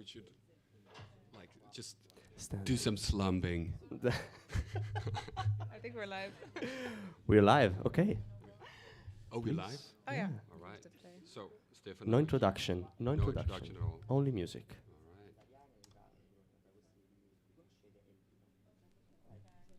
we should like just Stand. do some slumping. I think we're live. We're live. Okay. Oh, we live? Oh yeah. All right. To play. So, Stefan. No introduction. No No introduction. introduction at all. Only music. All right.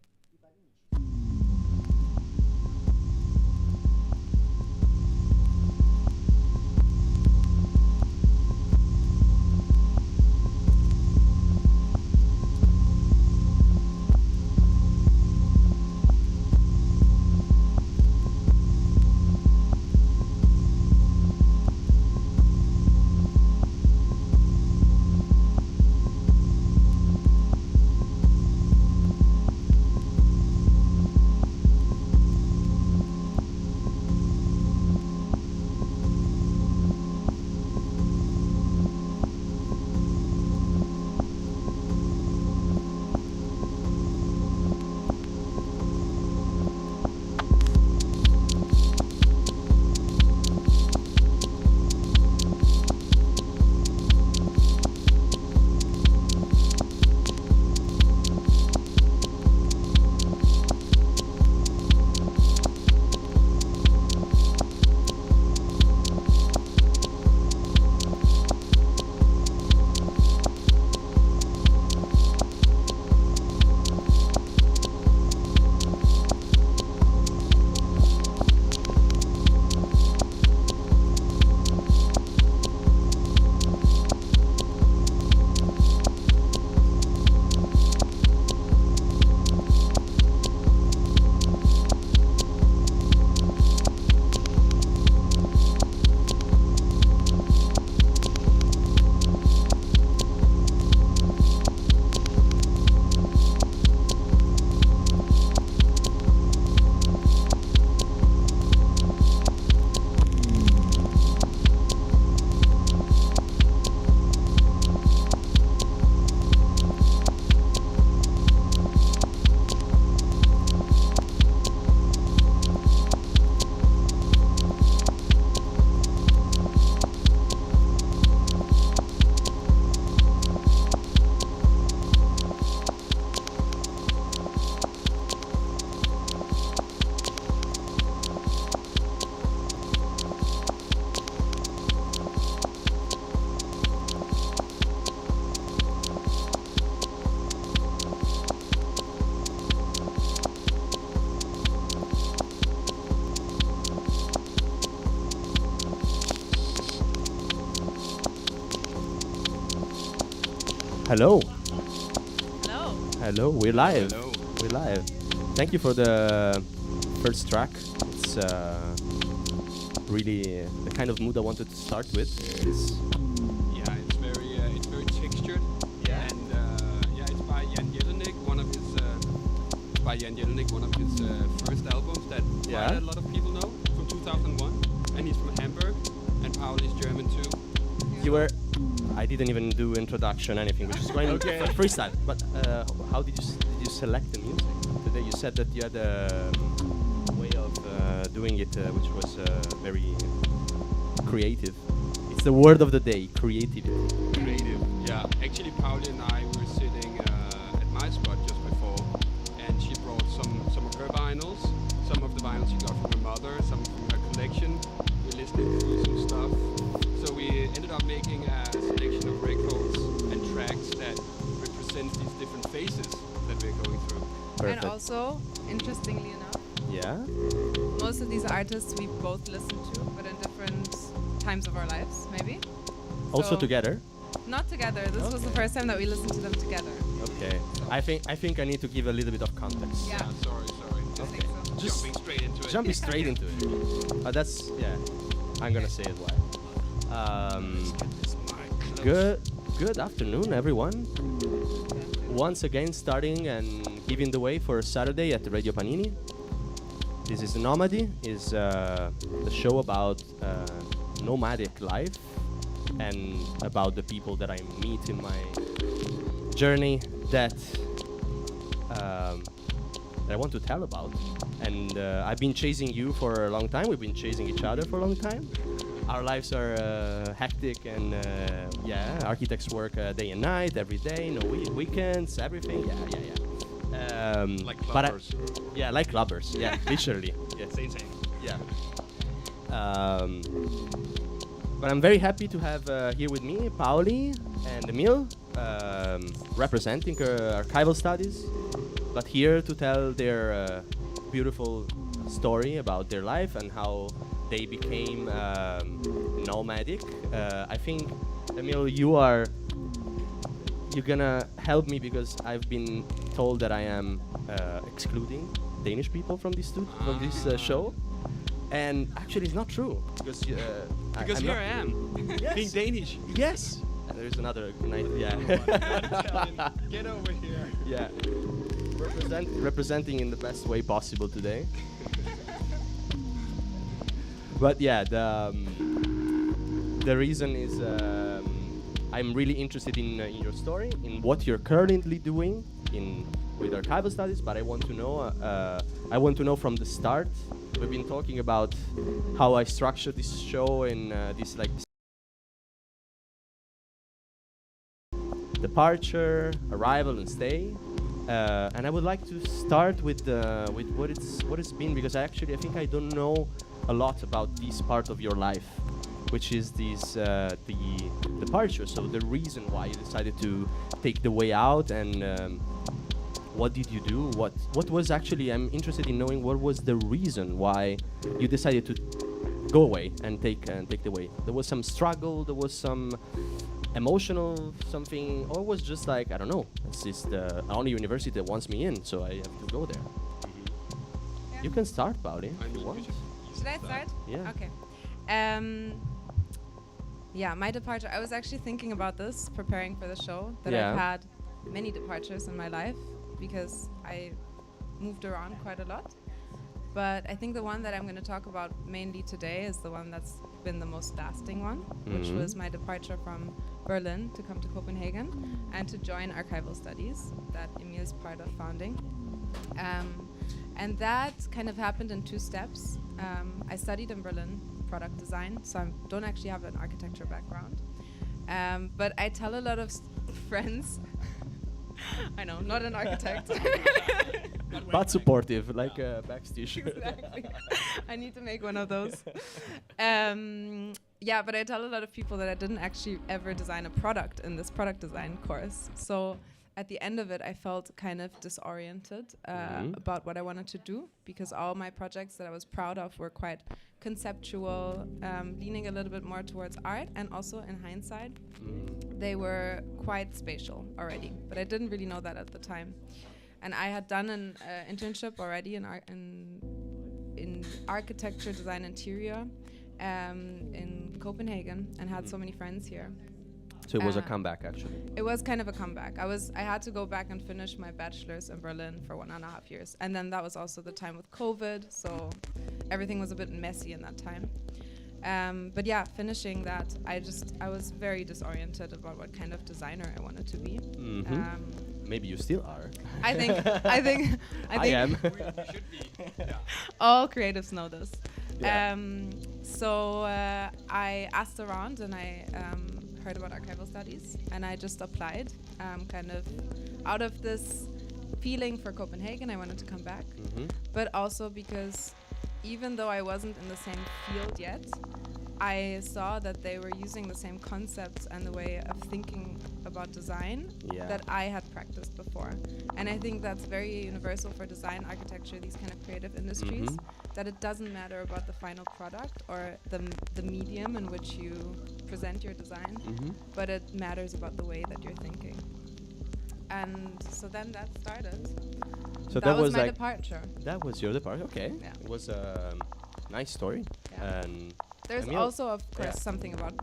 Hello. Hello. Hello. We're live. Hello. We're live. Thank you for the first track. It's really the kind of mood I wanted to start with. Yeah, it's very textured. Yeah. And yeah, it's by Jan Jelinek, one of his first albums that Yeah. quite a lot of people know from 2001. And he's from Hamburg, and Paul is German too. You were. I didn't even do introduction anything, which is going Okay. freestyle. But how did you select the music today? You said that you had a way of doing it, which was very creative. It's the word of the day: creativity. Creative. Yeah, actually, Pauli and I were sitting at my spot just before, and she brought some of her vinyls, some of the vinyls she got from her mother, some from her collection. We're listening through some stuff. So we ended up making a selection of records and tracks that represent these different phases that we're going through. Perfect. And also, interestingly enough, Yeah. most of these artists we both listen to, but in different times of our lives, maybe. Also So- together. Not together. This was the Okay. first time that we listened to them together. Okay. I think I need to give a little bit of context. Yeah. Sorry. I think so. Just Jumping straight into it. jumping straight into it. That's yeah. I'm gonna say it why. Good afternoon, everyone. Once again, starting and giving the way for Saturday at the Radio Panini. This is Nomadi. Is the show about nomadic life and about the people that I meet in my journey that I want to tell about. And I've been chasing you for a long time. We've been chasing each other for a long time. our lives are hectic, and yeah, architects work day and night, every day, no weekends, everything. Yeah. Like but clubbers. yeah, like clubbers. Yeah, literally. Yeah. Same. Yeah. But I'm very happy to have here with me Pauli and Emil, representing archival studies, but here to tell their beautiful story about their life and how they became nomadic. I think, Emil, you're gonna help me because I've been told that I am excluding Danish people from this show. And actually, it's not true because Because here I am, Yes. being Danish. Yes. And there's another night. Yeah. Get over here. Yeah. Representing in the best way possible today. But yeah, the reason is I'm really interested in your story, in what you're currently doing with archival studies. But I want to know from the start. We've been talking about how I structured this show in this like departure, arrival, and stay. And I would like to start with what it's been, because I think I don't know a lot about this part of your life, which is the departure. So the reason why you decided to take the way out, and what did you do? What was actually? I'm interested in knowing what was the reason why you decided to go away and take the way. There was some struggle. There was some emotional something, or was just like, I don't know, it's just the only university that wants me in, so I have to go there. Yeah. You can start, Pauli, I if you mean, want. Should I start? Yeah. Okay. Yeah, my departure. I was actually thinking about this, preparing for the show, that Yeah. I've had many departures in my life because I moved around quite a lot. But I think the one that I'm going to talk about mainly today is the one that's been the most lasting one, which was my departure from Berlin to come to Copenhagen and to join archival studies that Emil is part of founding. And that kind of happened in two steps. I studied in Berlin product design, so I don't actually have an architecture background. But I tell a lot of friends, I know, not an architect. But supportive, like a backstage. Exactly. I need to make one of those. Yeah, but I tell a lot of people that I didn't actually ever design a product in this product design course. So at the end of it, I felt kind of disoriented about what I wanted to do, because all my projects that I was proud of were quite conceptual, leaning a little bit more towards art, and also in hindsight, they were quite spatial already. But I didn't really know that at the time. And I had done an internship already in architecture, design, interior in Copenhagen, and had so many friends here. So it was a comeback, actually. It was kind of a comeback. I had to go back and finish my bachelor's in Berlin for 1.5 years. And then that was also the time with COVID, so everything was a bit messy in that time. But yeah, finishing that, I was very disoriented about what kind of designer I wanted to be. Maybe you still are. I think I am. You should be. Yeah. all creatives know this. Yeah. So I asked around, and I heard about archival studies, and I just applied, kind of out of this feeling for Copenhagen. I wanted to come back, but also because even though I wasn't in the same field yet, I saw that they were using the same concepts and the way of thinking about design that I had practiced before. And I think that's very universal for design, architecture, these kind of creative industries, that it doesn't matter about the final product or the medium in which you present your design, but it matters about the way that you're thinking. And so then that started. So that was my like departure. That was your departure. Okay. Yeah. It was a nice story. Yeah. And There's Emil? also, of course, something about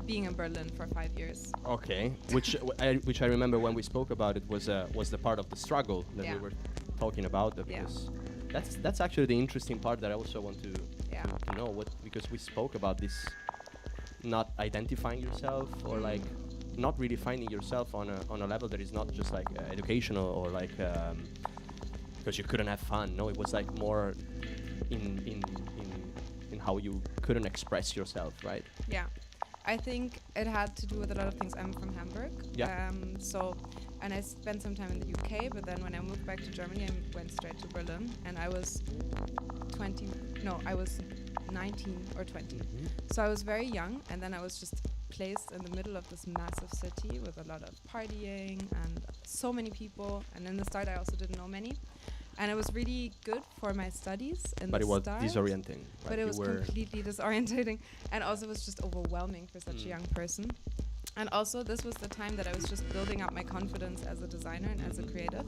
being in Berlin for 5 years. okay, which I remember when we spoke about it was the part of the struggle that we were talking about. Because that's actually the interesting part that I also want to know, because we spoke about this, not identifying yourself or like not really finding yourself on a level that is not just like educational or like because you couldn't have fun. No, it was like more in how you couldn't express yourself, right? Yeah. I think it had to do with a lot of things. I'm from Hamburg. Yeah. And I spent some time in the UK, but then when I moved back to Germany, I went straight to Berlin, and I was 19 or 20. So I was very young, and then I was just placed in the middle of this massive city with a lot of partying and so many people. And in the start, I also didn't know many. And it was really good for my studies in But the it was start. disorienting. But it was completely disorientating, and also was just overwhelming for such a young person. And also, this was the time that I was just building up my confidence as a designer and as a creative.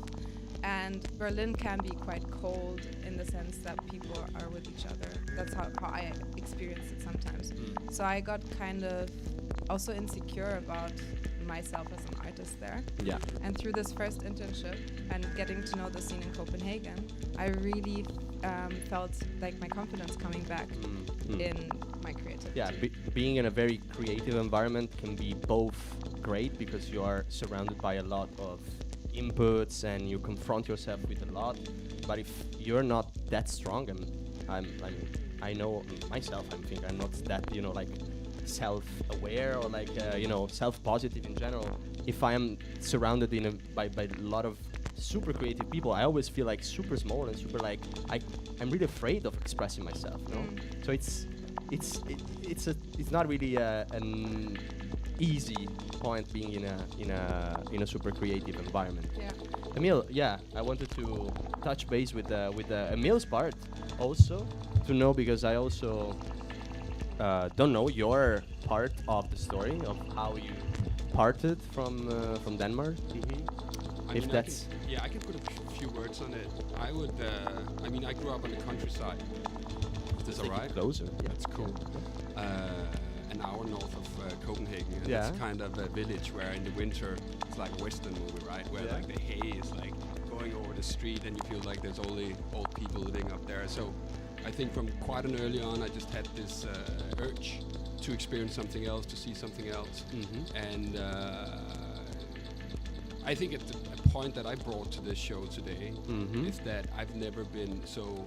And Berlin can be quite cold in the sense that people are with each other. That's how I experienced it sometimes. So I got kind of also insecure about myself as an artist there. Yeah. And through this first internship and getting to know the scene in Copenhagen, I really felt like my confidence coming back in my creativity. Yeah, being in a very creative environment can be both great because you are surrounded by a lot of inputs and you confront yourself with a lot. But if you're not that strong, and I know myself, I'm not that, like self-aware or like self-positive in general. If I am surrounded by a lot of super creative people, I always feel like super small and super like I'm really afraid of expressing myself. So it's not really an easy point being in a super creative environment. Yeah. Emil, I wanted to touch base with Emil's part also to know, because I also don't know your part of the story of how you parted from Denmark. If that's I can put a few words on it. I would. I grew up on the countryside. Is this alright? Closer. Yeah. That's cool. An hour north of Copenhagen. And Yeah. it's kind of a village where in the winter it's like a Western movie, right? Where like the hay is like going over the street, and you feel like there's only old people living up there. So I think from quite an early on, I just had this urge to experience something else, to see something else. And I think at a point that I brought to this show today is that I've never been so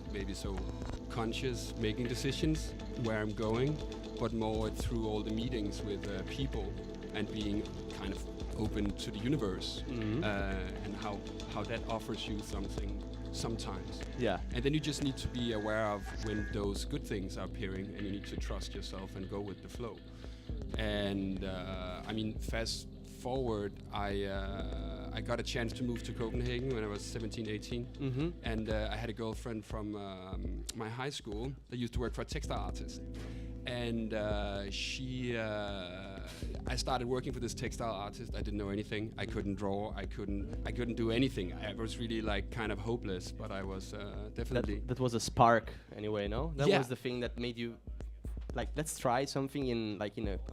conscious making decisions where I'm going, but more through all the meetings with people and being kind of open to the universe and how that offers you something sometimes. Yeah. And then you just need to be aware of when those good things are appearing, and you need to trust yourself and go with the flow. And fast forward, I got a chance to move to Copenhagen when I was 17, 18. And I had a girlfriend from my high school that used to work for a textile artist. And I started working for this textile artist. I didn't know anything. I couldn't draw. I couldn't do anything. I was really like kind of hopeless, but I was definitely... That was a spark anyway, no? That Yeah. was the thing that made you like, let's try something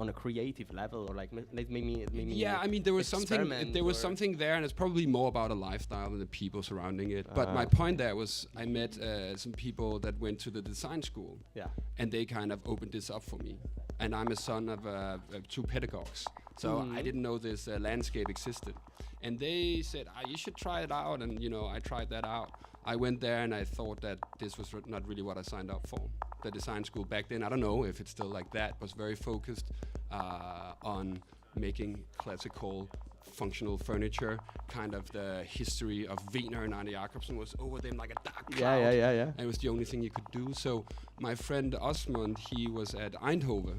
on a creative level, or like maybe there was something there, and it's probably more about a lifestyle and the people surrounding it. But my point there was I met some people that went to the design school, and they kind of opened this up for me. And I'm a son of two pedagogues, so I didn't know this landscape existed. And they said, you should try it out, and I tried that out. I went there and I thought that this was not really what I signed up for. The design school back then, I don't know if it's still like that, was very focused on making classical functional furniture. Kind of the history of Wiener and Arne Jacobsen was over them like a dark cloud. Yeah. And it was the only thing you could do. So my friend Osmond, he was at Eindhoven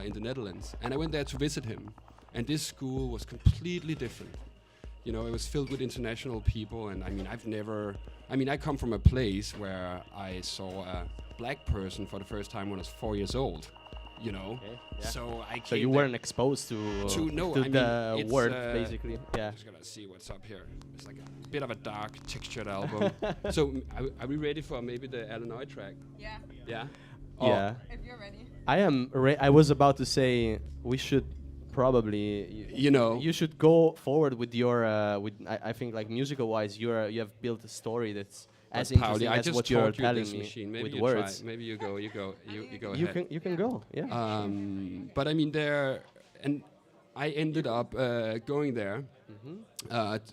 in the Netherlands, and I went there to visit him. And this school was completely different. It was filled with international people, and I come from a place where I saw a black person for the first time when I was 4 years old. So you weren't exposed to the word, basically. Yeah. Just gonna see what's up here. It's like a bit of a dark textured album. So are we ready for maybe the Illinois track? Yeah. Yeah. Yeah. If you're ready. I am. I was about to say we should probably. You should go forward with your. I think like musical wise, you have built a story that's as interesting as what you're telling me maybe with words. Try. Maybe you go You ahead. You can go. Yeah. But I ended up going there,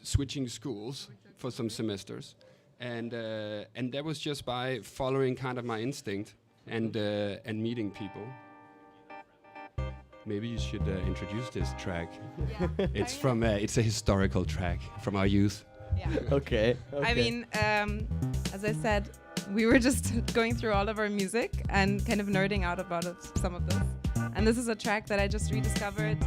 switching schools for some semesters, and that was just by following kind of my instinct and meeting people. Maybe you should introduce this track. Yeah. It's a historical track from our youth. Yeah. Okay. I mean, as I said, we were just going through all of our music and kind of nerding out about some of this. And this is a track that I just rediscovered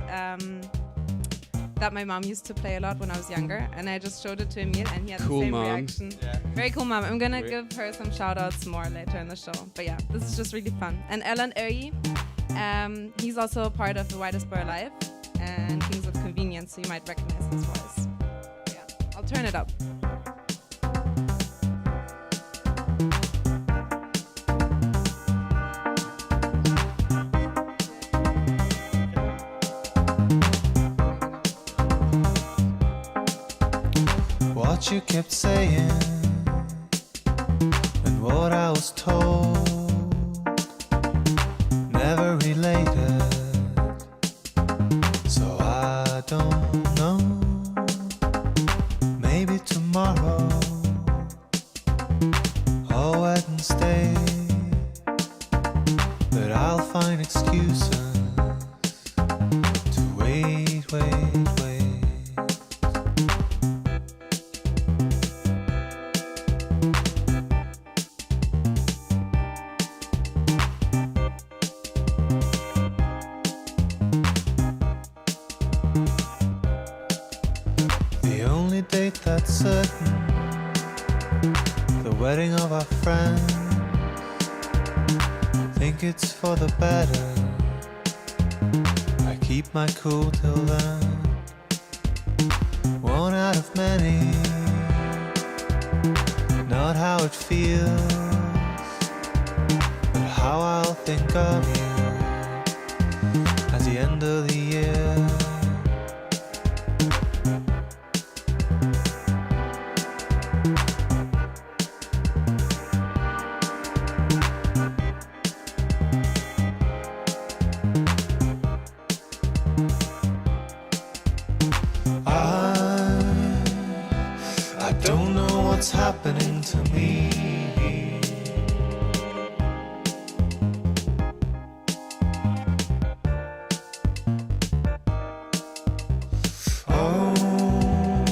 that my mom used to play a lot when I was younger. And I just showed it to Emil and he had Cool the same mom. reaction. Yeah. Very cool mom. I'm going to give her some shout outs more later in the show. But yeah, this is just really fun. And Ellen Öyi, he's also a part of The Widest Boy Alive and Kings of Convenience, so you might recognize his voice. Yeah, I'll turn it up. What you kept saying and what I was told never related, so I don't know. Maybe tomorrow I'll Wednesday, but I'll find excuses to wait. The only date that's certain, the wedding of our friend. Think it's for the better, I keep my cool till then. One out of many, not how it feels, but how I'll think of you at the end of the year. I don't know what's happening to me. Oh,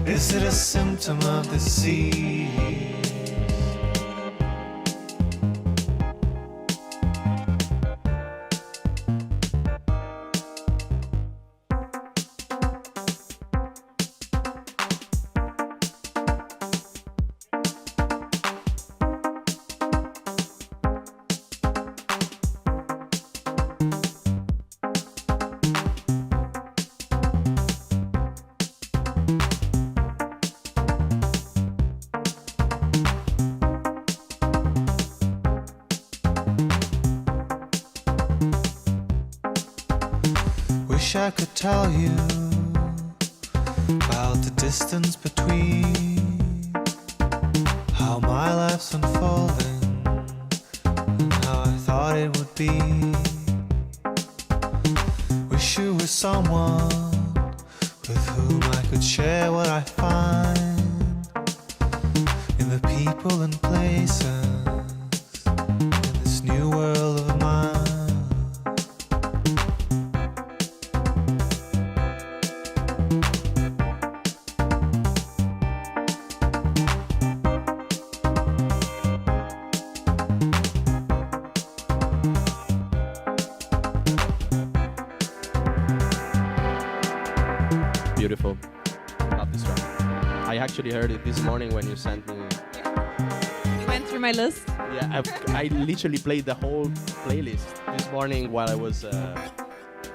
is it a symptom of disease? Wish I could tell you about the distance between how my life's unfolding and how I thought it would be. Wish you were someone with whom I could share what I find in the people and places in this new world of mine. Beautiful. Love this track. I actually heard it this morning when you sent me. You went through my list. Yeah, I literally played the whole playlist this morning while I was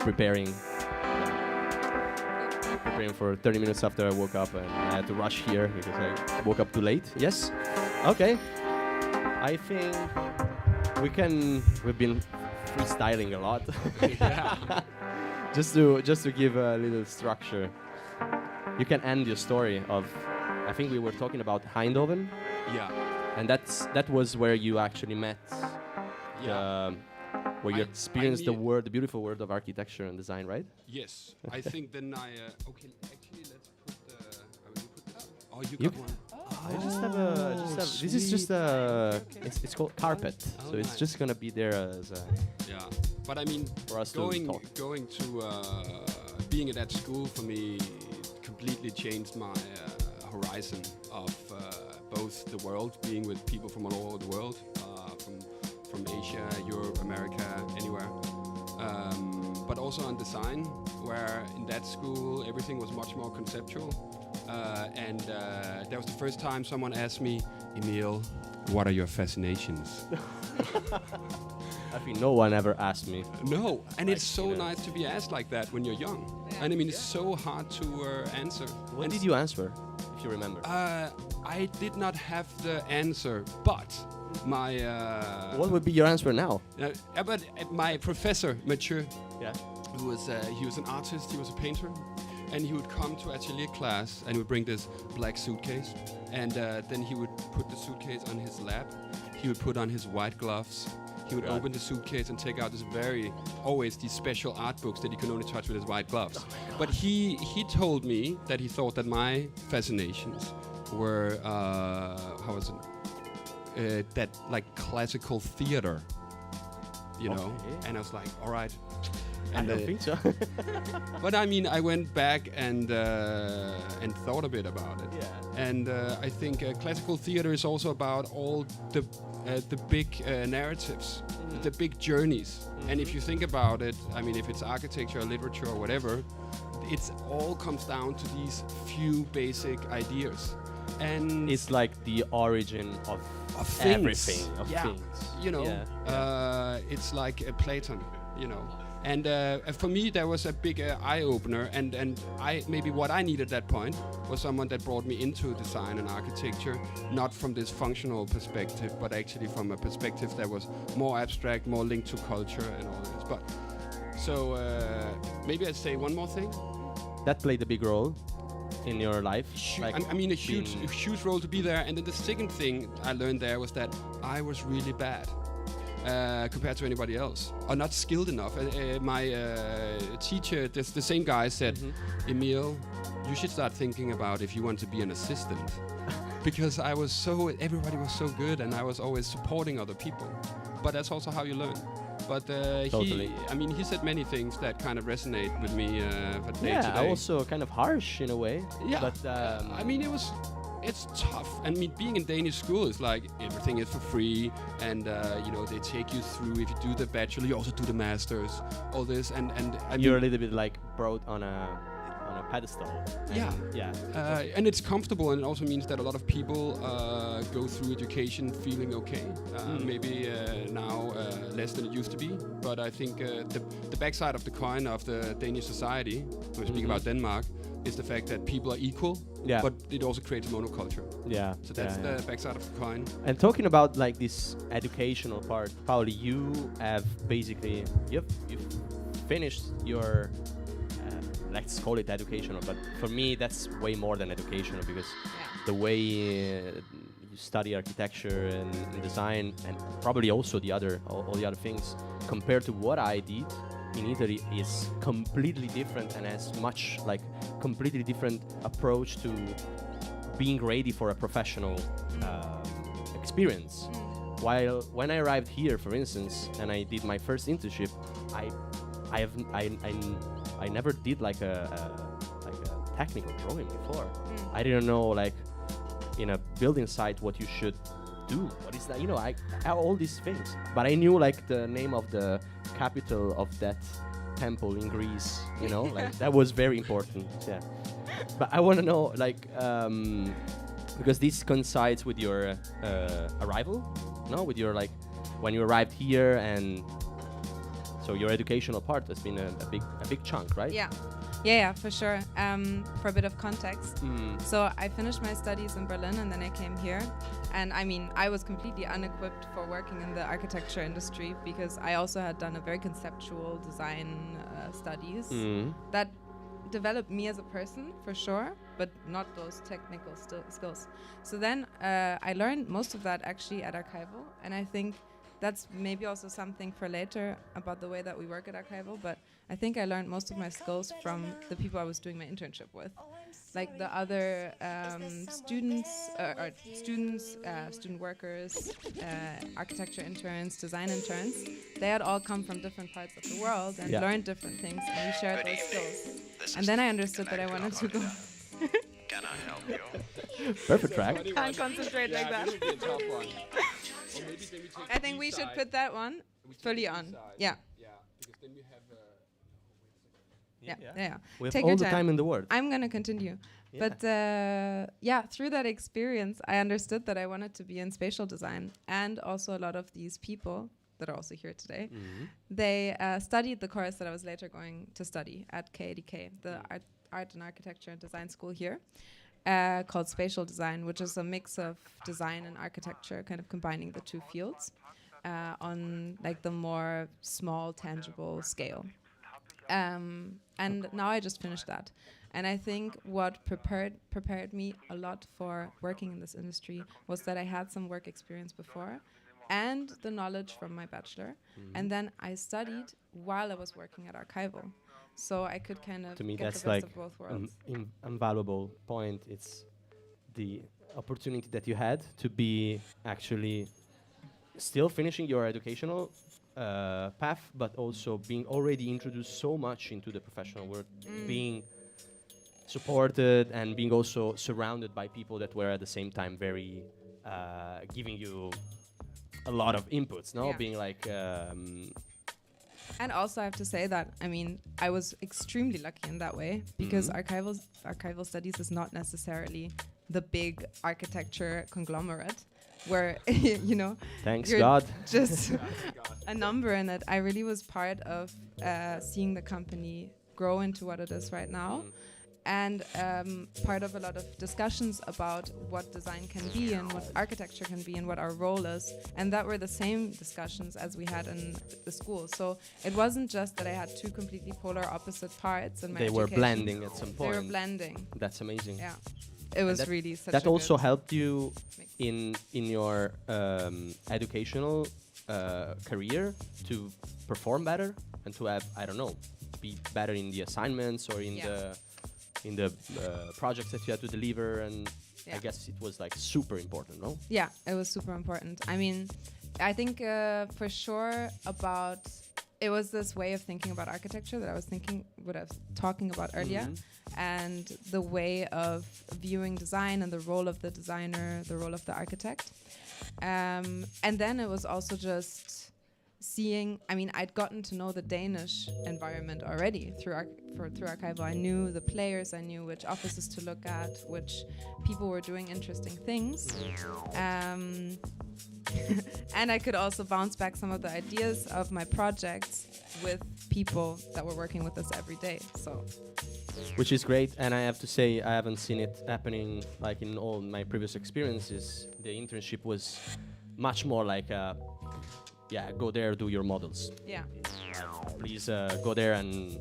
preparing for 30 minutes after I woke up, and I had to rush here because I woke up too late. Yes? Okay. I think we've been freestyling a lot. Yeah. just to give a little structure. You can end your story of, I think we were talking about Eindhoven, Yeah. and that was where you actually met, Yeah. where you I experienced mean- the beautiful world of architecture and design, right? Yes. I think then I. Okay. Actually, let's put the. I will put this. Oh, you You got one. I just have a. This is just a. It's called carpet, Oh, so it's nice. just gonna be there as a, Yeah, but I mean, for us to going talk. to being at that school for me completely changed my horizon of both the world, being with people from all over the world, from Asia, Europe, America, anywhere. But also on design, where in that school everything was much more conceptual. And that was the first time someone asked me, Emil, what are your fascinations? I think no one ever asked me. No, and Like, it's so you know. nice to be asked like that when you're young. Yeah. And I mean, it's so hard to answer. What And did you answer, if you remember? I did not have the answer, but my What would be your answer now? but my professor, Mathieu, Yeah. who was he was an artist, he was a painter, and he would come to atelier class and he would bring this black suitcase, and then he would put the suitcase on his lap. He would put on his white gloves. He would God. open the suitcase and take out this always these special art books that he can only touch with his white gloves. But he told me that he thought that my fascinations were how was it? That like classical theater, you know. Okay. And I was like, all right. I don't think so. But I mean, I went back and thought a bit about it. Yeah. And I think classical theater is also about all the big narratives, the big journeys. And if you think about it, I mean, if it's architecture or literature or whatever, it's all comes down to these few basic ideas. And It's like the origin of things. everything, of Yeah. things. you know, Yeah. it's like Platon, you know. And for me, that was a big eye-opener. And maybe what I needed at that point was someone that brought me into design and architecture, not from this functional perspective, but actually from a perspective that was more abstract, more linked to culture and all this. But so maybe I'd say one more thing. That played a big role in your life. Like I mean, a being- huge role to be there. And then the second thing I learned there was that I was really bad. Compared to anybody else, or not skilled enough. My teacher, the same guy, said, Emil, you should start thinking about if you want to be an assistant. Because everybody was so good, and I was always supporting other people. But that's also how you learn. But Totally. he said many things that kind of resonate with me for day to yeah, day. also kind of harsh in a way. Yeah, But I mean, it's tough. And being in Danish school is like everything is for free, and you know, they take you through. If you do the bachelor, you also do the masters. All this, and I you're a mean, little bit like brought on a pedestal. And Yeah. Yeah. and it's comfortable, and it also means that a lot of people go through education feeling okay. Maybe now less than it used to be, but I think the backside of the coin of the Danish society, when we speak about Denmark, is the fact that people are equal. Yeah. But it also creates a monoculture. Yeah. So that's yeah, the backside of the coin. And talking about like this educational part, Pauli, you have basically you've finished your let's call it educational, but for me that's way more than educational, because the way you study architecture and design, and probably also all the other things, compared to what I did in Italy, is completely different and has much like completely different approach to being ready for a professional experience. While when I arrived here, for instance, and I did my first internship, I never did like a technical drawing before. I didn't know like in a building site what you should do. What is that? You know, I all these things, but I knew like the name of the capital of that temple in Greece. You know, like that was very important. Yeah. But I want to know like because this coincides with your arrival, no? With your like when you arrived here, and so your educational part has been a big chunk, right? Yeah, for sure. For a bit of context, so I finished my studies in Berlin, and then I came here. And I mean, I was completely unequipped for working in the architecture industry, because I also had done a very conceptual design studies that developed me as a person, for sure, but not those technical skills. So then I learned most of that actually at Archival, and I think that's maybe also something for later about the way that we work at Archival. But I think I learned most of my skills from the people I was doing my internship with. Like the other students, student workers, architecture interns, design interns, they had all come from different parts of the world and learned different things, and we shared those skills. And then I understood that I wanted to go. Can I help you? Perfect track. Can't concentrate like that. This would be a tough one. Or maybe then we take I think we should put that one fully on. Yeah. Yeah, because then we have. Yeah. We have Take all your the time in the world. I'm gonna continue. Yeah. But through that experience, I understood that I wanted to be in spatial design, and also a lot of these people that are also here today, they studied the course that I was later going to study at KADK, the Art and Architecture and Design School here, called spatial design, which is a mix of design and architecture, kind of combining the two fields on like the more small, tangible scale. And now I just finished that. And I think what prepared me a lot for working in this industry was that I had some work experience before and the knowledge from my bachelor. And then I studied while I was working at Archival. So I could kind of To me, get that's the best like of both worlds. invaluable point. It's the opportunity that you had to be actually still finishing your educational path, but also being already introduced so much into the professional world, being supported and being also surrounded by people that were at the same time very giving you a lot of inputs, no? Yeah. Being like And also I have to say that, I mean, I was extremely lucky in that way because archival studies is not necessarily the big architecture conglomerate where, you know, thanks you're God. just a number in it. I really was part of seeing the company grow into what it is right now. And part of a lot of discussions about what design can be and what architecture can be and what our role is. And that were the same discussions as we had in the school. So it wasn't just that I had two completely polar opposite parts in my They were education. blending at some They point. were blending. That's amazing. Yeah. It was that- really such That a also good helped you mix. in your educational career to perform better and to have, I don't know, be better in the assignments or in the projects that you had to deliver, and I guess it was like super important, no? Yeah, it was super important. I mean, I think for sure about it was this way of thinking about architecture that I was talking about earlier, and the way of viewing design and the role of the designer, the role of the architect. And then it was also just seeing, I mean, I'd gotten to know the Danish environment already through Archival. I knew the players, I knew which offices to look at, which people were doing interesting things. And I could also bounce back some of the ideas of my projects with people that were working with us every day. So, Which is great, and I have to say I haven't seen it happening like in all my previous experiences. The internship was much more like go there, do your models. yeah. Please go there and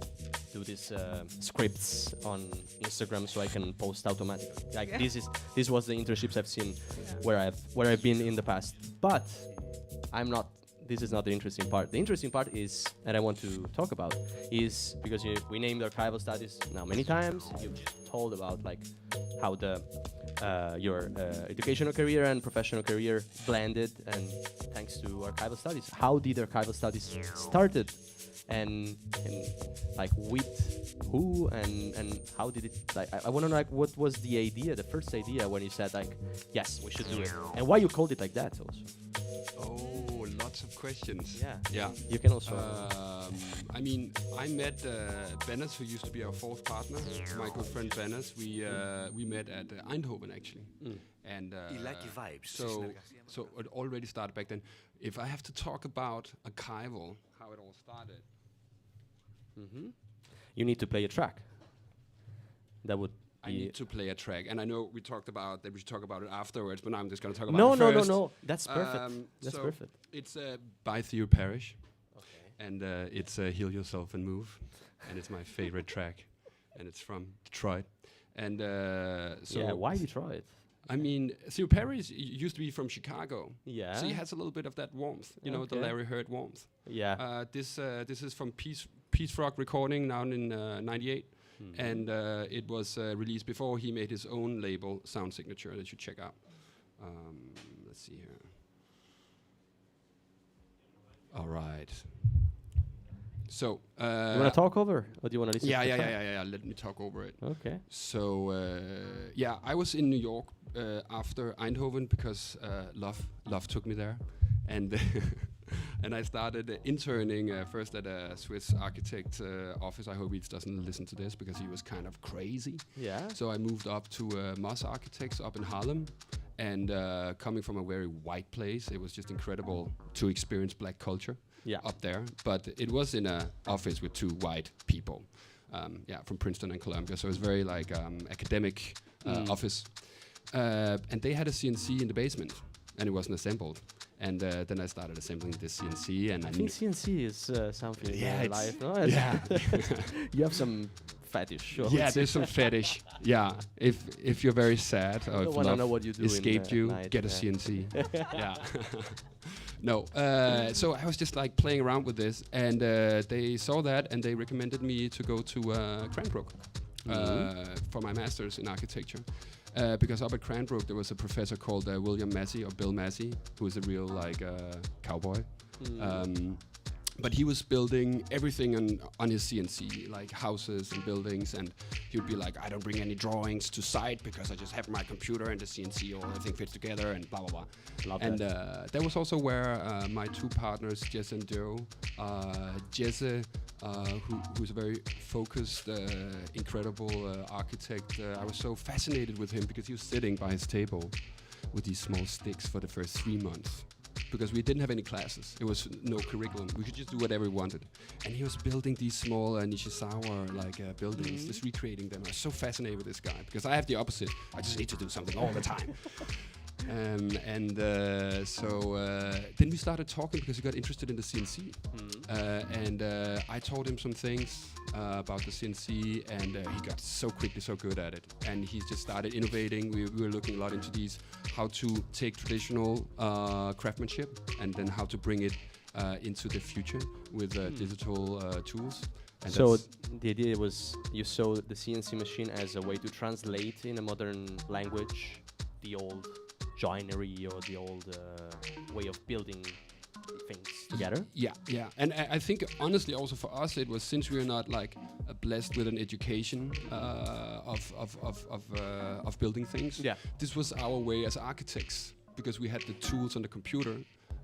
do these scripts on Instagram so I can post automatically. Like this was the internships I've seen where I've been in the past. But this is not the interesting part. The interesting part is, and I want to talk about, is because we named archival studies now many times. You've told about like how your educational career and professional career blended, and thanks to archival studies. How did archival studies started, and like with who, and how did it? Like, I want to know, like, what was the idea, the first idea when you said like, yes, we should do it, and why you called it like that also. Oh, lots of questions. Yeah. You can also. I mean, I met Benners, who used to be our fourth partner, my good friend Benners. We met at Eindhoven actually, and so it already started back then. If I have to talk about Archival, how it all started, You need to play a track. That would. I need to play a track, and I know we talked about that we should talk about it afterwards, but now I'm just going to talk about it first. No. That's perfect. That's so perfect. It's by Theo Parrish, and it's Heal Yourself and Move, and it's my favorite track, and it's from Detroit. And why Detroit? I mean, Theo Parrish used to be from Chicago. So he has a little bit of that warmth, you know, the Larry Heard warmth. Yeah. This is from Peace Frog recording now in '98, and it was released before he made his own label, Sound Signature, that you should check out. Let's see here. All right. So you want to talk over, or do you want to listen? Yeah. Let me talk over it. Okay. So I was in New York after Eindhoven because love took me there, and and I started interning first at a Swiss architect office. I hope he doesn't listen to this because he was kind of crazy. Yeah. So I moved up to Moss Architects up in Harlem, and coming from a very white place, it was just incredible to experience black culture. Up there, but it was in a office with two white people, from Princeton and Columbia. So it was very like academic office, and they had a CNC in the basement, and it wasn't assembled. And then I started assembling this CNC, and I think CNC is something in your life. No? You have some fetish. There's some fetish. Yeah, if you're very sad or if love escaped you, get a CNC. Yeah. No, so I was just like playing around with this, and they saw that, and they recommended me to go to Cranbrook for my master's in architecture. Because up at Cranbrook there was a professor called William Massey, or Bill Massey, who was a real like cowboy. But he was building everything on his CNC, like houses and buildings, and he would be like, I don't bring any drawings to site because I just have my computer and the CNC, all everything fits together, and blah, blah, blah. And that was also where my two partners, Jesse and Joe, Jesse, who's a very focused, incredible architect, I was so fascinated with him because he was sitting by his table with these small sticks for the first 3 months. Because we didn't have any classes. It was no curriculum. We could just do whatever we wanted. And he was building these small Nishizawa buildings, just recreating them. I was so fascinated with this guy because I have the opposite. I just need to do something all the time. Then we started talking because he got interested in the CNC. I told him some things about the CNC, and he got so quickly so good at it. And he just started innovating. We were looking a lot into these, how to take traditional craftsmanship and then how to bring it into the future with digital tools. And so the idea was you saw the CNC machine as a way to translate in a modern language the old joinery or the old way of building things together. Yeah. And I think honestly also for us it was, since we are not like blessed with an education of building things. Yeah. This was our way as architects because we had the tools on the computer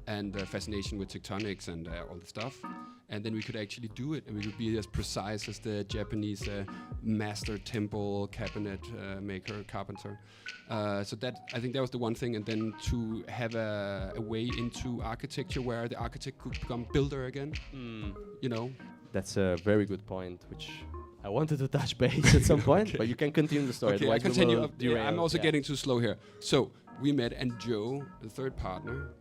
and fascination with tectonics and all the stuff. And then we could actually do it, and we could be as precise as the Japanese master temple cabinet maker, carpenter. So that, I think that was the one thing. And then to have a way into architecture where the architect could become builder again, you know. That's a very good point, which I wanted to touch base at some point, but you can continue the story. Okay, I continue. I'm also getting too slow here. So we met, and Joe, the third partner,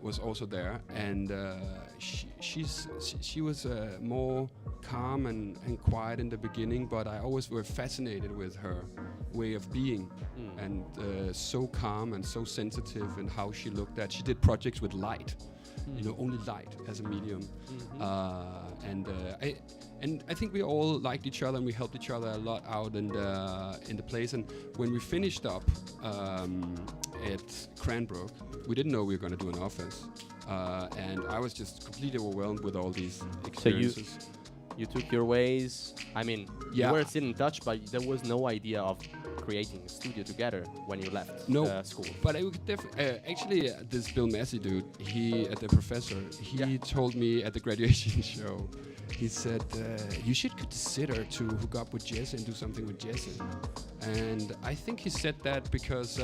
was also there, and she was more calm and quiet in the beginning, but I always were fascinated with her way of being, and so calm and so sensitive in how she looked at. She did projects with light, you know, only light as a medium, and I think we all liked each other and we helped each other a lot out in the place. And when we finished up at Cranbrook, we didn't know we were going to do an office, and I was just completely overwhelmed with all these experiences. So you took your ways. I mean, you were still in touch, but there was no idea of creating a studio together when you left school. But I would actually, this Bill Massey dude, the professor, he told me at the graduation show, he said, you should consider to hook up with Jesse and do something with Jesse. And I think he said that because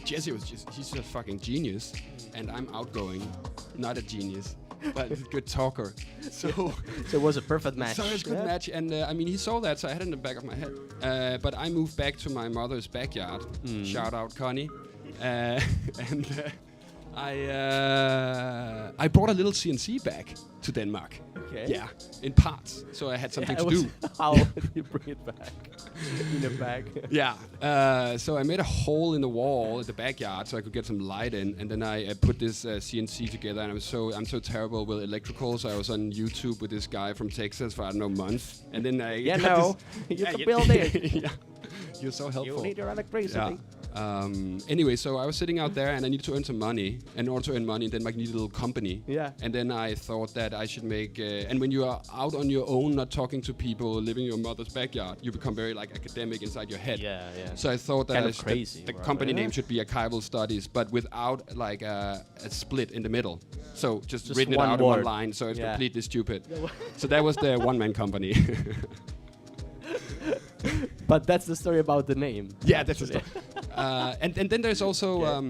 Jesse he's a fucking genius, and I'm outgoing, not a genius, but a good talker. So it was a perfect match. So it was a good match, and I mean, he saw that, so I had it in the back of my head. But I moved back to my mother's backyard. Shout out Connie. And I brought a little CNC back to Denmark. Okay. Yeah, in parts. So I had something to do. How did you bring it back? in a bag. Yeah. So I made a hole in the wall at the backyard so I could get some light in, and then I put this CNC together. And I'm so terrible with electrical, so I was on YouTube with this guy from Texas for I don't know months, and then I Yeah, got no, this- you can build it. Yeah. You're so helpful. You need your electricity. Yeah. Anyway, so I was sitting out there and I needed to earn some money. And in order to earn money, then I needed a little company. Yeah. And then I thought that I should make... and when you are out on your own, not talking to people, living in your mother's backyard, you become very like academic inside your head. Yeah, yeah. So I thought that Kind I of should- crazy, the right? company Yeah. name should be Archival Studies, but without like a split in the middle. So just written it one out in one word. line, so it's Yeah. completely stupid. So that was the one-man company. But that's the story about the name. Yeah, that's the actually. stuff. And then there's also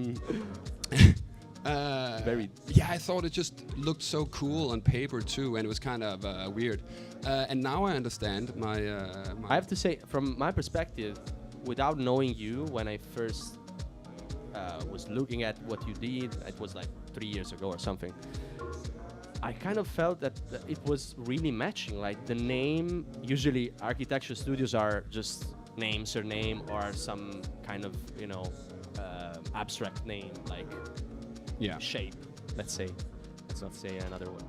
Very- yeah, I thought it just looked so cool on paper too, and it was kind of weird. And now I understand my. I have to say, from my perspective, without knowing you, when I first was looking at what you did, it was like 3 years ago or something. I kind of felt that it was really matching. Like the name, usually architecture studios are just name, surname, or some kind of abstract name like yeah. shape. Let's say. Let's not say another one.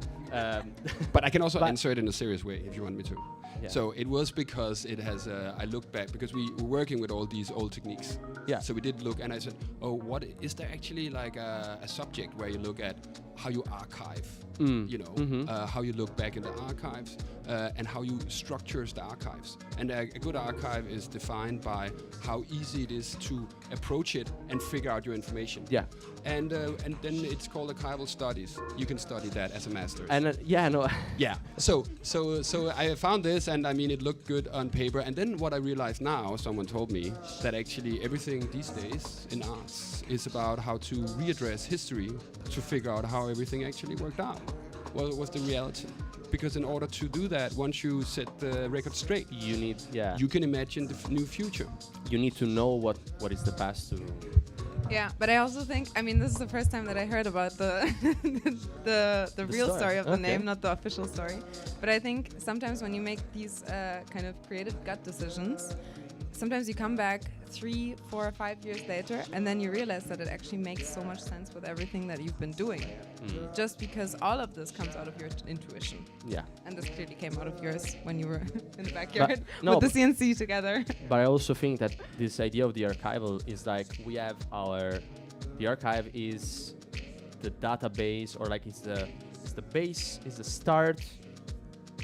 But I can also But- answer it in a serious way if you want me to. Yeah. So it was because it has. I looked back because we were working with all these old techniques. Yeah. So we did look, and I said, "Oh, what is there actually like a subject where you look at how you archive? How you look back in the archives and how you structures the archives. And a good archive is defined by how easy it is to approach it and figure out your information. Yeah. And then it's called archival studies. You can study that as a master's. And yeah, no. Yeah. So I found this, and I mean, it looked good on paper. And then what I realized now, someone told me that actually everything these days in arts is about how to readdress history to figure out how everything actually worked out. What was the reality? Because in order to do that, once you set the record straight, You need, yeah. you can imagine the new future. You need to know what is the past to. Yeah, but I also think, I mean, this is the first time that I heard about the the real story. story of the Okay. name, not the official story. But I think sometimes when you make these kind of creative gut decisions, sometimes you come back 3, 4, 5 years later, and then you realize that it actually makes so much sense with everything that you've been doing. Just because all of this comes out of your intuition. Yeah. And this clearly came out of yours when you were in the backyard no, with the CNC together. But I also think that this idea of the archival is like we have the archive is the database, or like it's the base, is the start,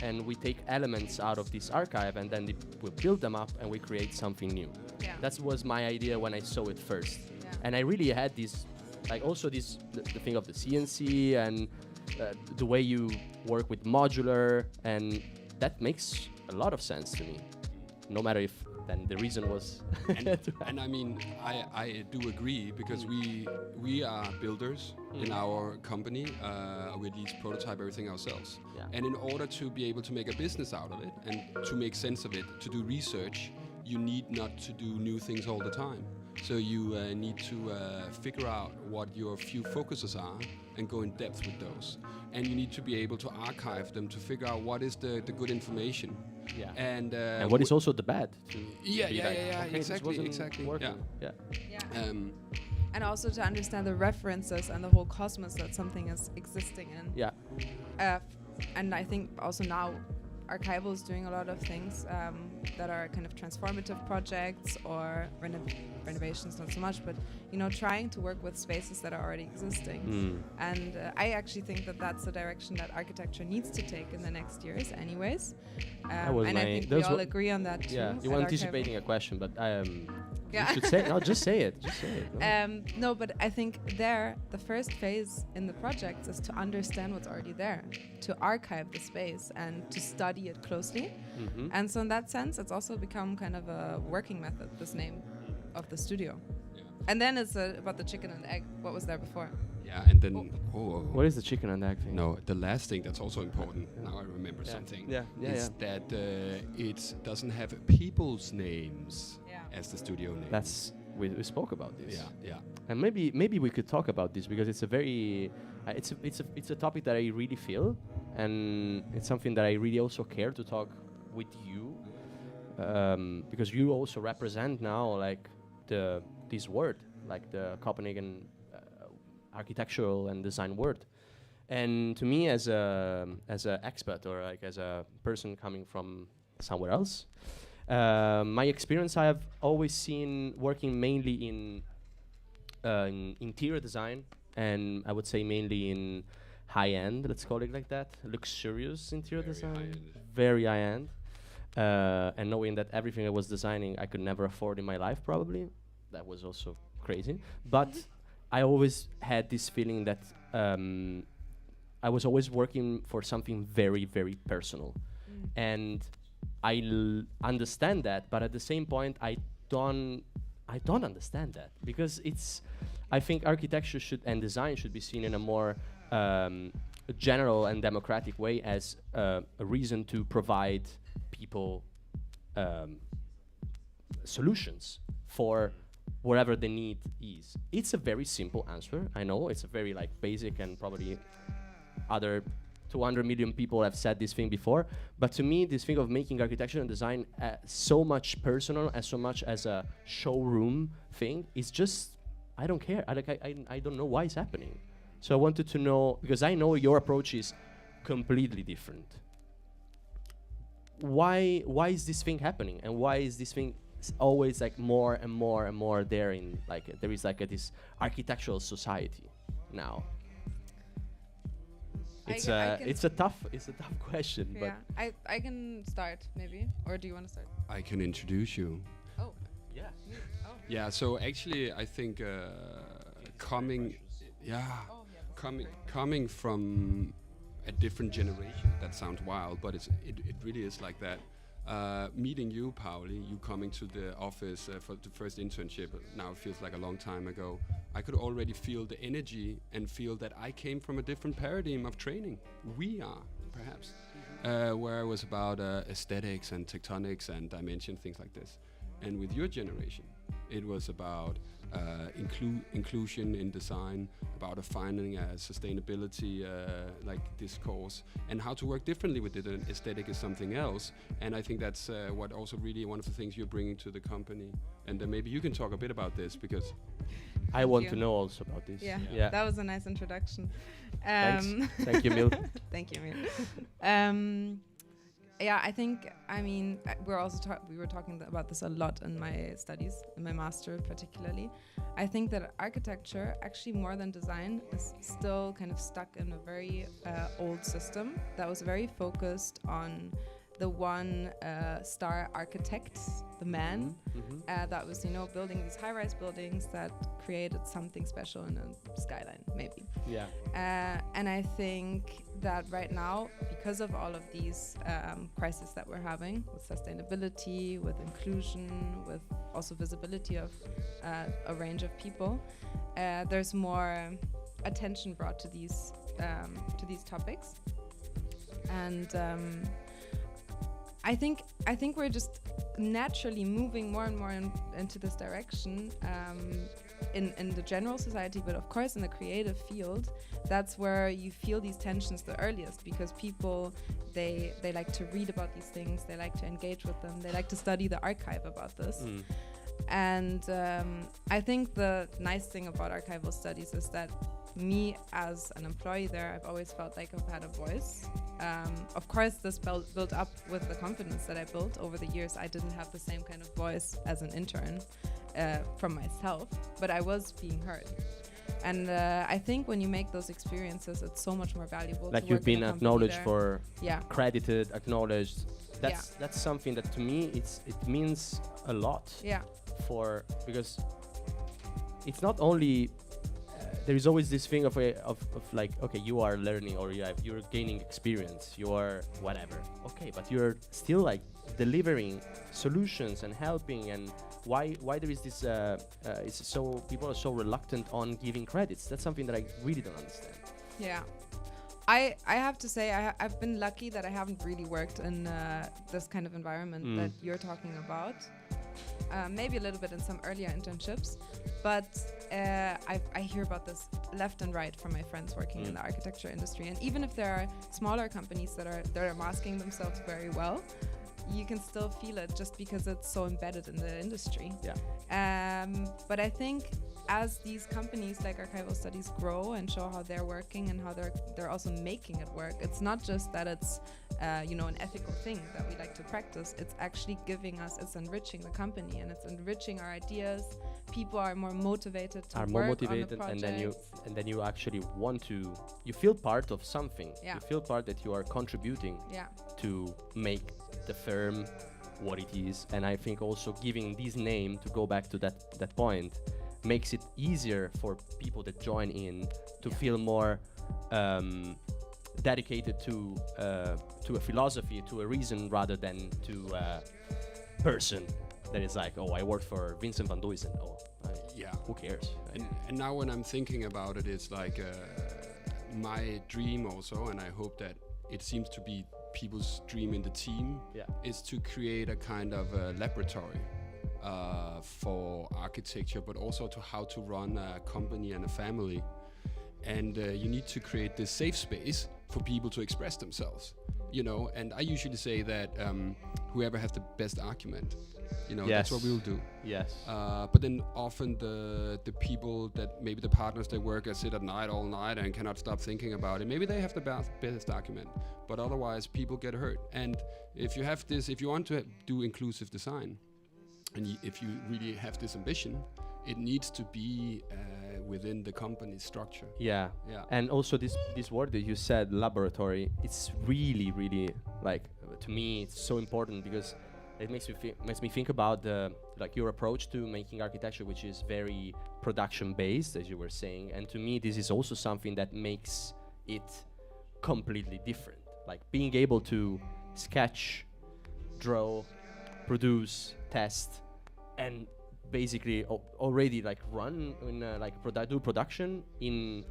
and we take elements out of this archive and then we build them up and we create something new. Yeah. That was my idea when I saw it first. Yeah. And I really had this, like also this, the thing of the CNC and the way you work with modular, and that makes a lot of sense to me. No matter if then the reason was. And I mean, I do agree, because we are builders in our company. We at least prototype everything ourselves. Yeah. And in order to be able to make a business out of it and to make sense of it, to do research, you need not to do new things all the time. So you need to figure out what your few focuses are and go in depth with those. And you need to be able to archive them to figure out what is the good information. Yeah. And what is also the bad? To Yeah, be yeah, like, yeah, yeah, okay, this exactly, wasn't exactly, working. yeah. Yeah. um, And also to understand the references and the whole cosmos that something is existing in. Yeah. And I think also now Archival is doing a lot of things that are kind of transformative projects or renovations, not so much, but trying to work with spaces that are already existing. And I actually think that that's the direction that architecture needs to take in the next years, anyways. And I think we all agree on that too. Yeah, you at were Archival. anticipating a question, but Yeah. you should say no. Just say it. Just say it. No. No, but I think the first phase in the project is to understand what's already there, to archive the space and to study it closely. And so in that sense, it's also become kind of a working method, this name of the studio. Yeah. And then it's about the chicken and egg. What was there before? Yeah, and then What is the chicken and egg thing? no, the last thing that's also important. Now I remember Yeah. something. Yeah, yeah, is yeah. that it doesn't have people's names Yeah. as the studio name. That's we spoke about this. yeah, yeah. And maybe we could talk about this because it's a very it's a topic that I really feel, and it's something that I really also care to talk with you because you also represent now like this word, like the Copenhagen architectural and design word. And to me, as a expert or like as a person coming from somewhere else, my experience I have always seen working mainly in interior design, and I would say mainly in high end, let's call it like that, luxurious interior design, very high end. And knowing that everything I was designing I could never afford in my life, probably, that was also crazy. But I always had this feeling that I was always working for something very, very personal. And I understand that, but at the same point, I don't understand that, because I think architecture and design should be seen in a more general and democratic way as a reason to provide people solutions for whatever the need is. It's a very simple answer. I know it's a very like basic, and probably other 200 million people have said this thing before, but to me, this thing of making architecture and design so much personal and so much as a showroom thing is just, I don't care. I don't know why it's happening. So I wanted to know, because I know your approach is completely different. Why is this thing happening, and why is this thing always like more and more and more there in like there is like this architectural society now? It's a tough question. Yeah, but I can start maybe, or do you want to start? I can introduce you. Oh, yeah. Oh. Yeah. So actually, I think coming from a different generation. That sounds wild, but it really is like that. Meeting you, Pauli, you coming to the office for the first internship, now it feels like a long time ago. I could already feel the energy and feel that I came from a different paradigm of training. We are, perhaps, where it was about aesthetics and tectonics and dimension, things like this. And with your generation, it was about inclusion in design, about finding a sustainability like discourse, and how to work differently with it. And aesthetic is something else, and I think that's what also really one of the things you're bringing to the company. And maybe you can talk a bit about this, because I want to know also about this. Yeah, that was a nice introduction. Thanks. Thank you, Mil. Thank you, Mil. Yeah, I think, I mean, we were talking about this a lot in my studies, in my master particularly. I think that architecture, actually more than design, is still kind of stuck in a very old system that was very focused on the one star architect, the man, that was, building these high-rise buildings that created something special in a skyline, maybe. Yeah. And I think that right now, because of all of these crises that we're having with sustainability, with inclusion, with also visibility of a range of people, there's more attention brought to these topics, and I think we're just naturally moving more and more into this direction in the general society, but of course in the creative field, that's where you feel these tensions the earliest, because people they like to read about these things, they like to engage with them, they like to study the archive about this. And I think the nice thing about archival studies is that me as an employee there, I've always felt like I've had a voice. Of course, this built up with the confidence that I built over the years. I didn't have the same kind of voice as an intern from myself, but I was being heard. And I think when you make those experiences, it's so much more valuable. Like to you've work in been a company acknowledged there. for, Yeah. credited, acknowledged. That's something that to me it means a lot. Yeah. Because it's not only there is always this thing of like, okay, you are learning, or you're gaining experience, you are whatever, okay, but you're still like delivering solutions and helping. And why there is this it's so people are so reluctant on giving credits. That's something that I really don't understand. Yeah. I have to say I've been lucky that I haven't really worked in this kind of environment that you're talking about. Maybe a little bit in some earlier internships, but I hear about this left and right from my friends working in the architecture industry. And even if there are smaller companies that are masking themselves very well, you can still feel it just because it's so embedded in the industry. Yeah. But I think as these companies like Archival Studies grow and show how they're working and how they're also making it work, it's not just that it's an ethical thing that we like to practice. It's actually it's enriching the company and it's enriching our ideas. People are more motivated to work on the project. and then you actually you feel part of something. Yeah. You feel part that you are contributing to make the firm what it is. And I think also giving this name, to go back to that point, makes it easier for people that join in to feel more dedicated to a philosophy, to a reason, rather than to a person that is like, oh, I work for Vincent van Duysen. Oh, who cares? And now when I'm thinking about it, it's like my dream also, and I hope that it seems to be people's dream in the team, is to create a kind of a laboratory for architecture, but also to how to run a company and a family. And you need to create this safe space for people to express themselves, and I usually say that whoever has the best argument, that's what we'll do. Yes. But then often the people that maybe the partners they work at sit at night all night and cannot stop thinking about it. Maybe they have the best argument, but otherwise people get hurt. And if you want to do inclusive design, and if you really have this ambition, it needs to be within the company's structure. Yeah. And also this word that you said, laboratory, it's really, really, like, to me, it's so important, because it makes me think about your approach to making architecture, which is very production based, as you were saying. And to me, this is also something that makes it completely different. Like being able to sketch, draw, produce, test, and basically already like run in do production in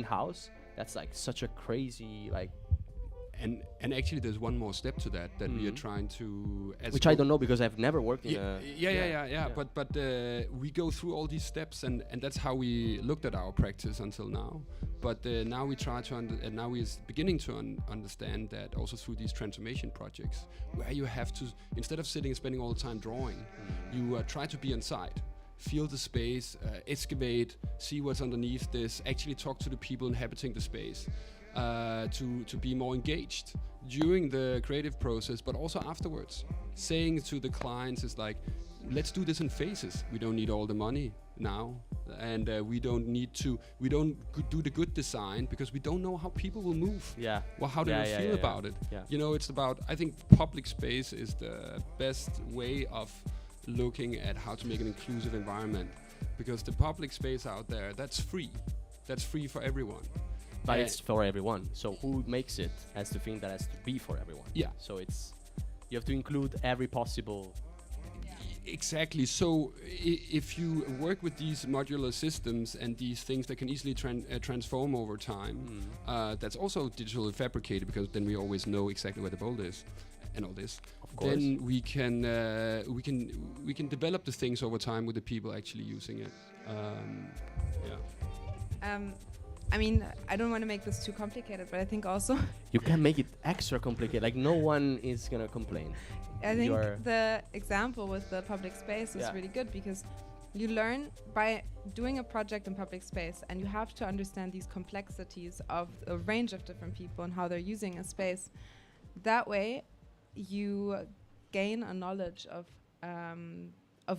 house. That's like such a crazy like. And actually, there's one more step to that we are trying to. Which I don't know, because I've never worked in a. Yeah. But we go through all these steps, and that's how we looked at our practice until now. But now we try to and now we're beginning to understand that also through these transformation projects, where you have to, instead of sitting and spending all the time drawing, you try to be inside. Feel the space, excavate, see what's underneath this, actually talk to the people inhabiting the space. To be more engaged during the creative process, but also afterwards. Saying to the clients is like, let's do this in phases. We don't need all the money now, and we don't do the good design because we don't know how people will move. Yeah. Well, how they will feel about it. Yeah. It's about, I think public space is the best way of looking at how to make an inclusive environment, because the public space out there, that's free for everyone. But it's for everyone. So who makes it has to think that has to be for everyone. Yeah. So you have to include every possible. Exactly. So if you work with these modular systems and these things that can easily transform over time, that's also digitally fabricated, because then we always know exactly where the bolt is and all this. Of course. Then we can develop the things over time with the people actually using it. I mean, I don't want to make this too complicated, but I think also you can make it extra complicated. Like no one is gonna complain. I think the example with the public space is really good, because you learn by doing a project in public space, and you have to understand these complexities of a range of different people and how they're using a space. That way, you gain a knowledge of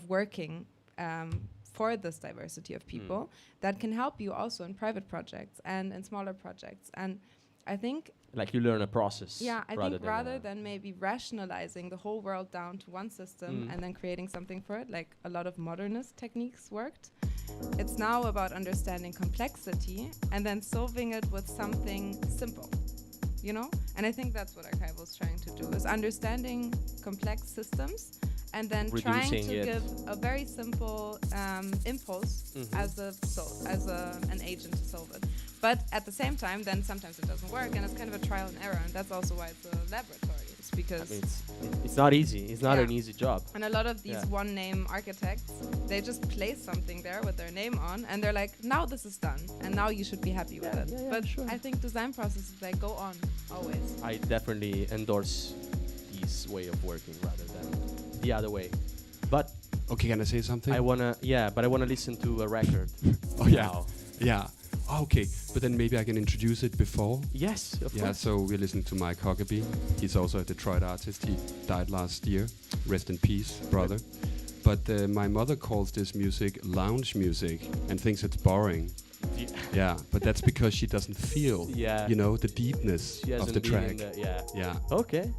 working for this diversity of people that can help you also in private projects and in smaller projects. And I think like you learn a process. Yeah, I think rather than maybe rationalizing the whole world down to one system and then creating something for it, like a lot of modernist techniques worked, it's now about understanding complexity and then solving it with something simple, And I think that's what Archival is trying to do, is understanding complex systems and then trying to give a very simple impulse as an agent to solve it. But at the same time, then sometimes it doesn't work, and it's kind of a trial and error, and that's also why it's a laboratory. It's because it's not easy. It's not an easy job. And a lot of these one-name architects, they just place something there with their name on, and they're like, now this is done, and now you should be happy with it. But I think design processes, they go on always. I definitely endorse his way of working rather than the other way. But Okay, can I say something? I wanna listen to a record. Oh yeah, now. yeah. Oh, okay, but then maybe I can introduce it before. Yes, of Yeah, course. so we're listening to Mike Huckabee. He's also a Detroit artist. He died last year. Rest in peace, brother. But my mother calls this music lounge music and thinks it's boring. Yeah. Yeah, but that's because she doesn't feel, Yeah. you know, the deepness She of hasn't the been track. in the- yeah. Yeah. Okay.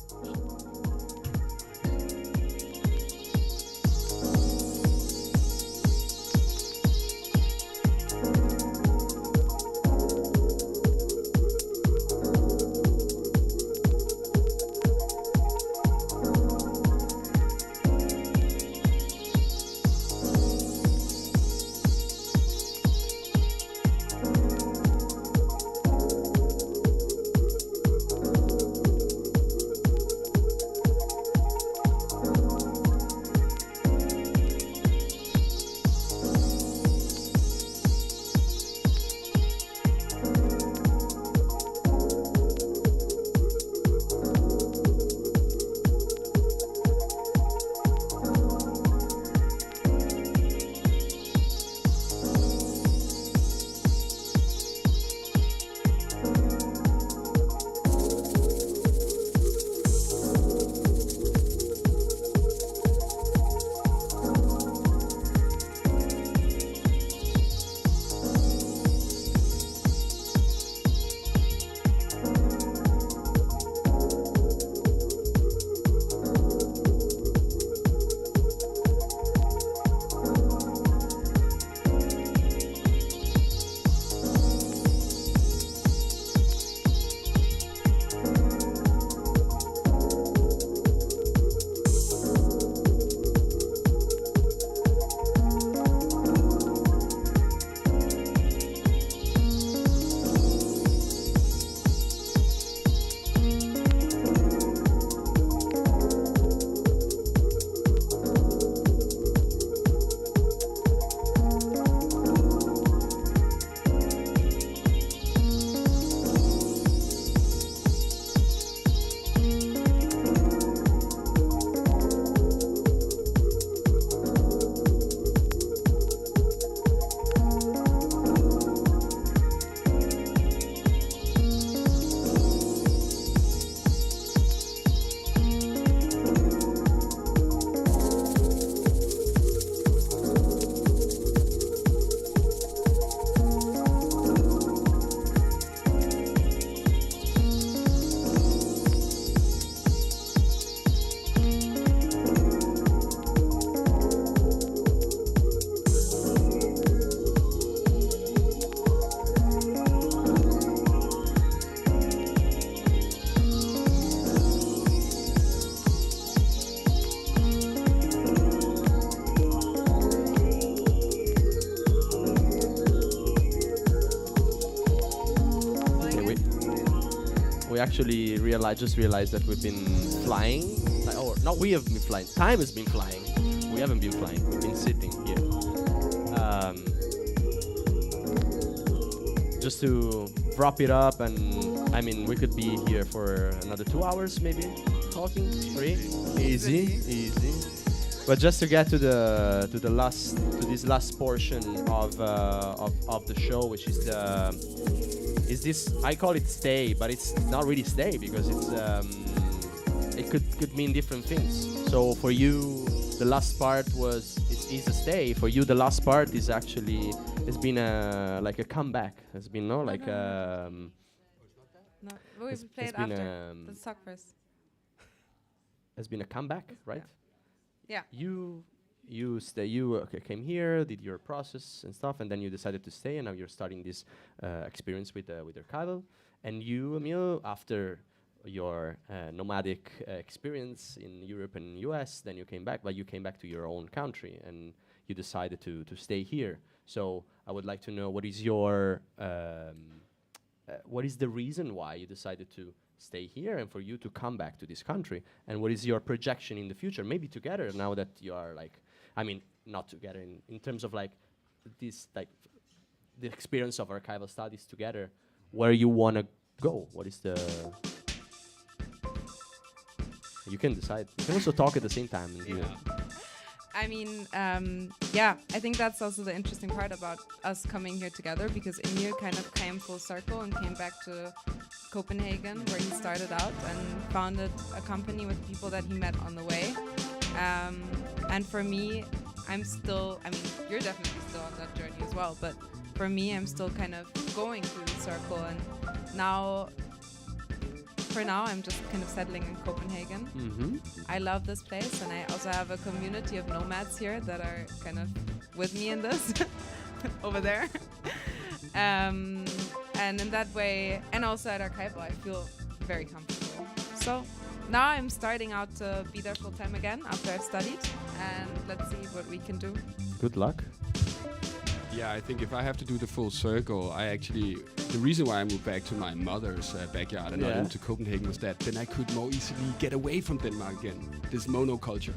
We actually just realized that we've been flying. Or not, we have been flying. Time has been flying. We haven't been flying. We've been sitting here. Just to wrap it up, and I mean, we could be here for another 2 hours, maybe talking. 3, easy. But just to get to this last portion of the show, which is this, I call it stay, but it's not really stay because it could mean different things. So for you, the last part is a stay. For you, the last part is actually it's been like a comeback. It's been No, it's played been, after. Let's talk first. has been a comeback, right? Yeah. You came here, did your process and stuff, and then you decided to stay, and now you're starting this experience with Archival. And you, Emil, after your nomadic experience in Europe and US, then you came back, but you came back to your own country, and you decided to stay here. So I would like to know what is the reason why you decided to stay here and for you to come back to this country, and what is your projection in the future, maybe together now that you are like, I mean, not together in terms of like this, like the experience of archival studies together, where you want to go, what is the You can decide. You can also talk at the same time. And do it. I mean, yeah, I think that's also the interesting part about us coming here together, because Emil kind of came full circle and came back to Copenhagen, where he started out and founded a company with people that he met on the way. And for me, I'm still, I mean, you're definitely still on that journey as well, but for me, I'm still kind of going through the circle, and now, for now, I'm just kind of settling in Copenhagen. I love this place, and I also have a community of nomads here that are kind of with me in this, over there. And in that way, and also at Archival, I feel very comfortable. So now I'm starting out to be there full time again after I've studied, and let's see what we can do. Good luck. Yeah, I think if I have to do the full circle, the reason why I moved back to my mother's backyard and not into Copenhagen was that then I could more easily get away from Denmark again, this monoculture.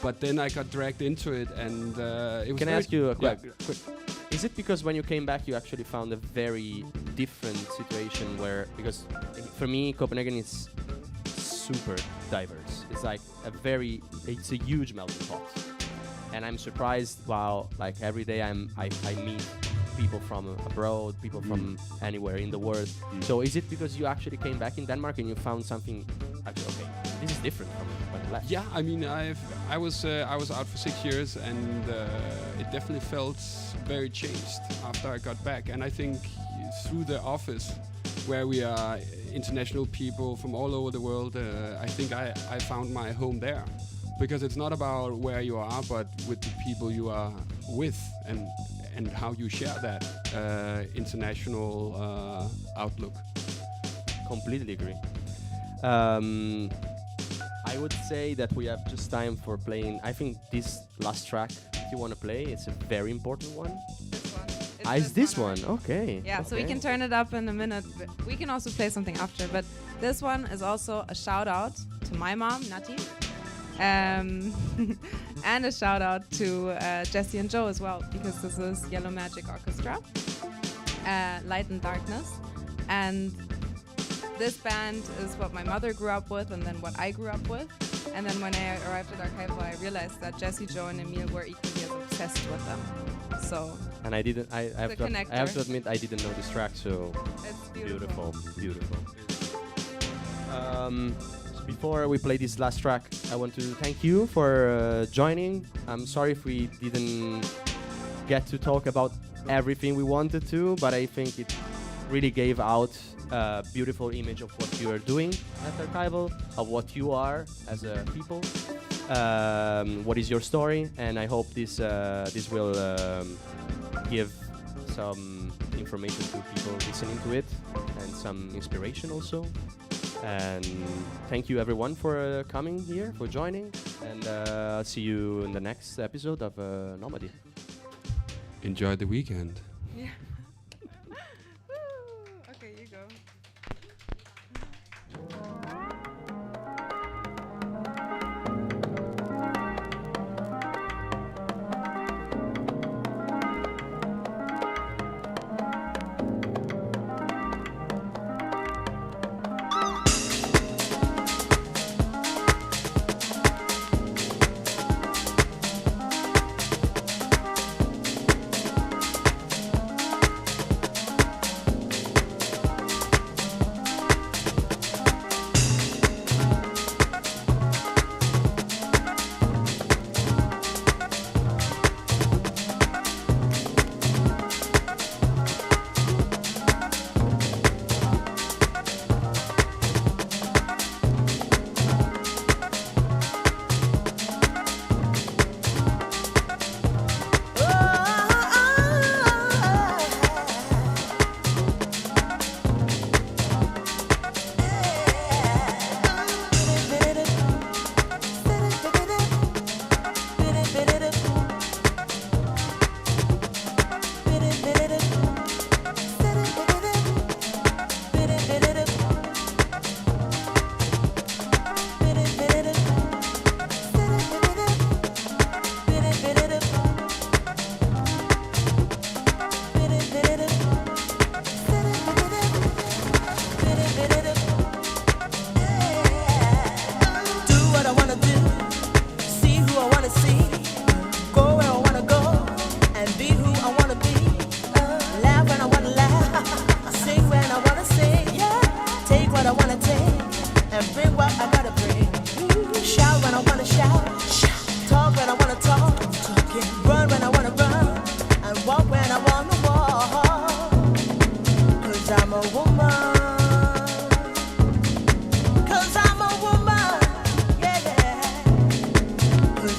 But then I got dragged into it, and it was. Can I ask you a quick? Is it because when you came back, you actually found a very different situation where, because for me, Copenhagen is super diverse. It's like it's a huge melting pot. And I'm surprised, wow, like every day I meet people from abroad, people from anywhere in the world. So is it because you actually came back in Denmark and you found something, actually, okay, this is different from when you left? Yeah, I mean, I was out for 6 years, and it definitely felt very changed after I got back. And I think through the office, where we are international people from all over the world, I think I found my home there. Because it's not about where you are, but with the people you are with, and how you share that international outlook. Completely agree. I would say that we have just time for playing. I think this last track, if you want to play, it's a very important one. This one. It's this one. Okay. Yeah, okay. so we can turn it up in a minute. We can also play something after, but this one is also a shout out to my mom, Nati. And a shout out to Jesse and Joe as well, because this is Yellow Magic Orchestra, Light and Darkness. And this band is what my mother grew up with, and then what I grew up with. And then when I arrived at Archival, I realized that Jesse, Joe, and Emil were equally as obsessed with them. So. And I didn't. I have to admit, I didn't know this track. So. It's beautiful. Beautiful. Before we play this last track, I want to thank you for joining. I'm sorry if we didn't get to talk about everything we wanted to, but I think it really gave out a beautiful image of what you are doing at Archival, of what you are as a people, what is your story, and I hope this will give some information to people listening to it and some inspiration also. And thank you everyone for coming here, for joining, and I'll see you in the next episode of Nomadi. Enjoy the weekend. Yeah. Okay, you go.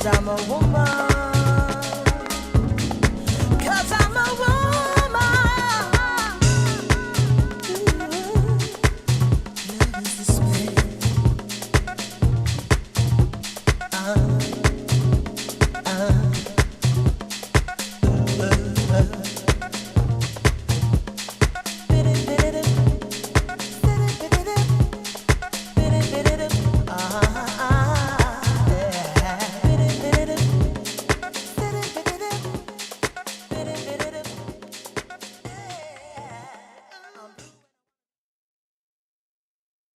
'cause I'm a woman.